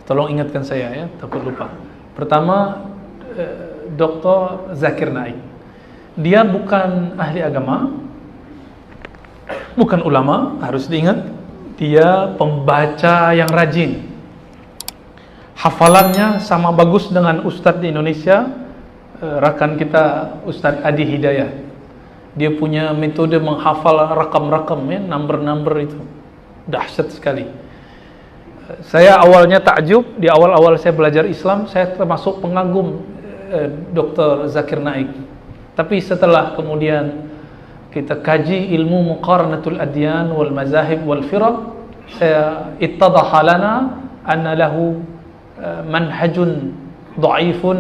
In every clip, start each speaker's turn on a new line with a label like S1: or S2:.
S1: Tolong ingatkan saya ya, takut lupa. Pertama, Dr. Zakir Naik. Dia bukan ahli agama, bukan ulama, harus diingat. Dia pembaca yang rajin. Hafalannya sama bagus dengan ustadz di Indonesia, rakan kita Ustadz Adi Hidayah. Dia punya metode menghafal rakam-rakam ya, number-number itu. Dahsyat sekali. Saya awalnya takjub, di awal-awal saya belajar Islam, saya termasuk pengagum Dr. Zakir Naik. Tapi setelah kemudian kita kaji ilmu muqaranatul adyan wal mazahib wal firaq, saya ittadaha lana anna lahu manhajun dha'ifun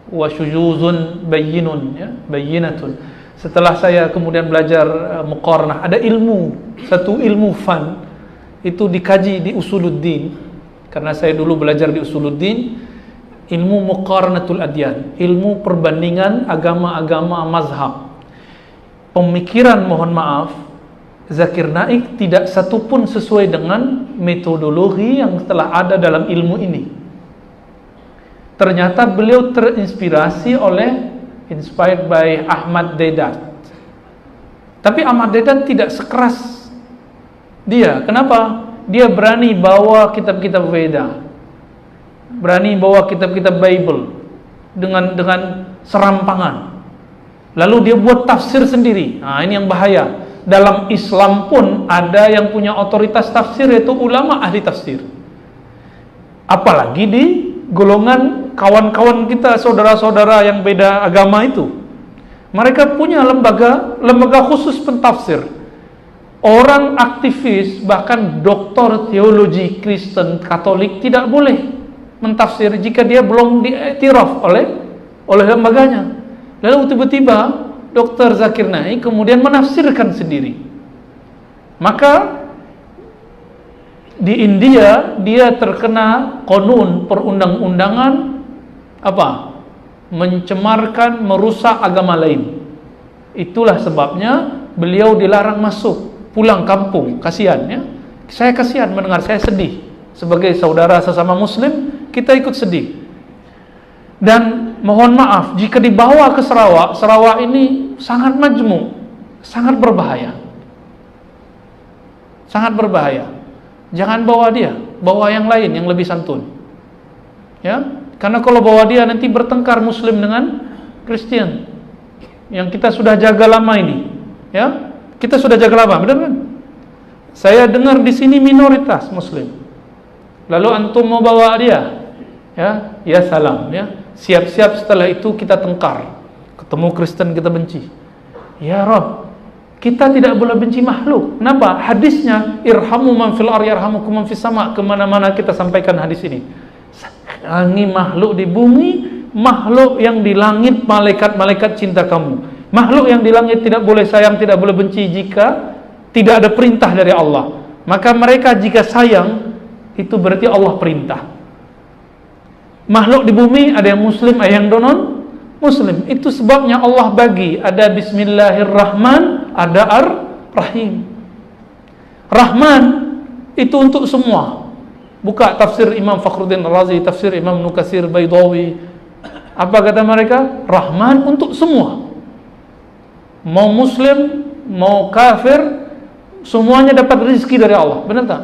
S1: wa syujuzun bayyinun ya, bayyinatun. Setelah saya kemudian belajar muqaranah, ada ilmu, satu ilmu fan itu dikaji di Usuluddin, karena saya dulu belajar di Usuluddin, ilmu muqaranatul adyan, ilmu perbandingan agama-agama mazhab. Pemikiran, mohon maaf, Zakir Naik tidak satupun sesuai dengan metodologi yang telah ada dalam ilmu ini. Ternyata beliau terinspirasi oleh, inspired by Ahmad Deedat. Tapi Ahmad Deedat tidak sekeras dia. Kenapa? Dia berani bawa kitab-kitab Veda, berani bawa kitab-kitab Bible dengan serampangan. Lalu dia buat tafsir sendiri. Nah, ini yang bahaya. Dalam Islam pun ada yang punya otoritas tafsir, yaitu ulama ahli tafsir. Apalagi di golongan kawan-kawan kita, saudara-saudara yang beda agama itu. Mereka punya lembaga khusus pentafsir. Orang aktivis, bahkan doktor teologi Kristen Katolik tidak boleh mentafsir jika dia belum diiktiraf oleh lembaganya. Lalu tiba-tiba Dr. Zakir Naik kemudian menafsirkan sendiri. Maka di India dia terkena konun perundang-undangan apa? Mencemarkan, merusak agama lain. Itulah sebabnya beliau dilarang masuk, pulang kampung. Kasihan ya. Saya kasihan mendengar, saya sedih. Sebagai saudara sesama muslim, kita ikut sedih. Dan mohon maaf jika dibawa ke Sarawak, Sarawak ini sangat majmuk, sangat berbahaya. Sangat berbahaya. Jangan bawa dia, bawa yang lain yang lebih santun. Ya, karena kalau bawa dia nanti bertengkar muslim dengan Kristen. Yang kita sudah jaga lama ini. Ya, kita sudah jaga lama, benar kan? Saya dengar di sini minoritas muslim. Lalu antum mau bawa dia, ya salam, ya. Siap-siap setelah itu kita tengkar. Ketemu Kristen kita benci. Ya Rabb, kita tidak boleh benci makhluk. Kenapa? Hadisnya irhamu man fil ardi yarhamukum man fis sama. Kemana-mana kita sampaikan hadis ini. Sayangi makhluk di bumi, makhluk yang di langit, malaikat-malaikat cinta kamu. Makhluk yang di langit tidak boleh sayang, tidak boleh benci jika tidak ada perintah dari Allah. Maka mereka jika sayang, itu berarti Allah perintah. Makhluk di bumi ada yang muslim, ada yang non muslim. Itu sebabnya Allah bagi, ada Bismillahirrahman, ada Ar-Rahim. Rahman itu untuk semua. Buka tafsir Imam Fakhruddin Razi, tafsir Imam Nukasir Baydawi. Apa kata mereka? Rahman untuk semua. Mau muslim, mau kafir, semuanya dapat rezeki dari Allah. Benar tak?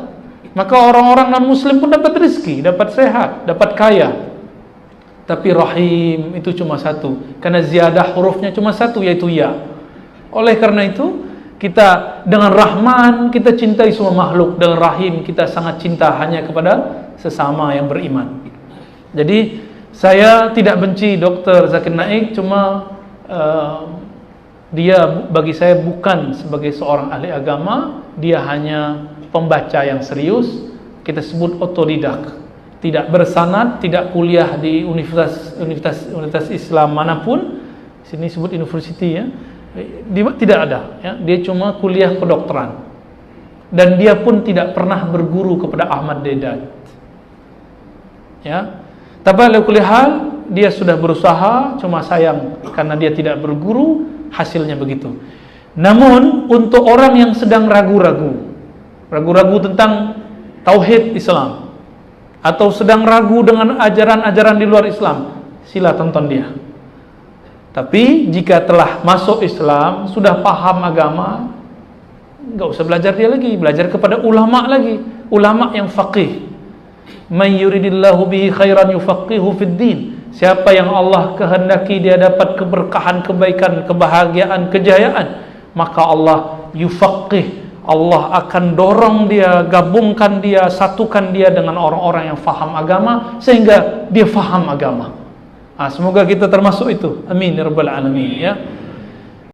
S1: Maka orang-orang non muslim pun dapat rezeki, dapat sehat, dapat kaya. Tapi Rahim itu cuma satu, karena ziyadah hurufnya cuma satu, yaitu ya. Oleh karena itu, kita dengan Rahman kita cintai semua makhluk, dengan Rahim kita sangat cinta hanya kepada sesama yang beriman. Jadi saya tidak benci Dr. Zakir Naik, cuma dia bagi saya bukan sebagai seorang ahli agama, dia hanya pembaca yang serius, kita sebut otodidak. Tidak bersanad, tidak kuliah di universitas Islam manapun. Sini sebut university ya. Tidak ada ya. Dia cuma kuliah kedokteran. Dan dia pun tidak pernah berguru kepada Ahmad Deedat. Ya. Tapi oleh kuliah hal dia sudah berusaha, cuma sayang karena dia tidak berguru, hasilnya begitu. Namun untuk orang yang sedang ragu-ragu tentang tauhid Islam, atau sedang ragu dengan ajaran-ajaran di luar Islam, sila tonton dia. Tapi jika telah masuk Islam, sudah paham agama, enggak usah belajar dia lagi, belajar kepada ulama lagi, ulama yang faqih. Man yuridillahu bihi khairan yufaqihu fid din. Siapa yang Allah kehendaki dia dapat keberkahan, kebaikan, kebahagiaan, kejayaan, maka Allah yufaqih, Allah akan dorong dia, gabungkan dia, satukan dia dengan orang-orang yang faham agama, sehingga dia faham agama. Semoga kita termasuk itu. Amin ya rabbal alamin ya.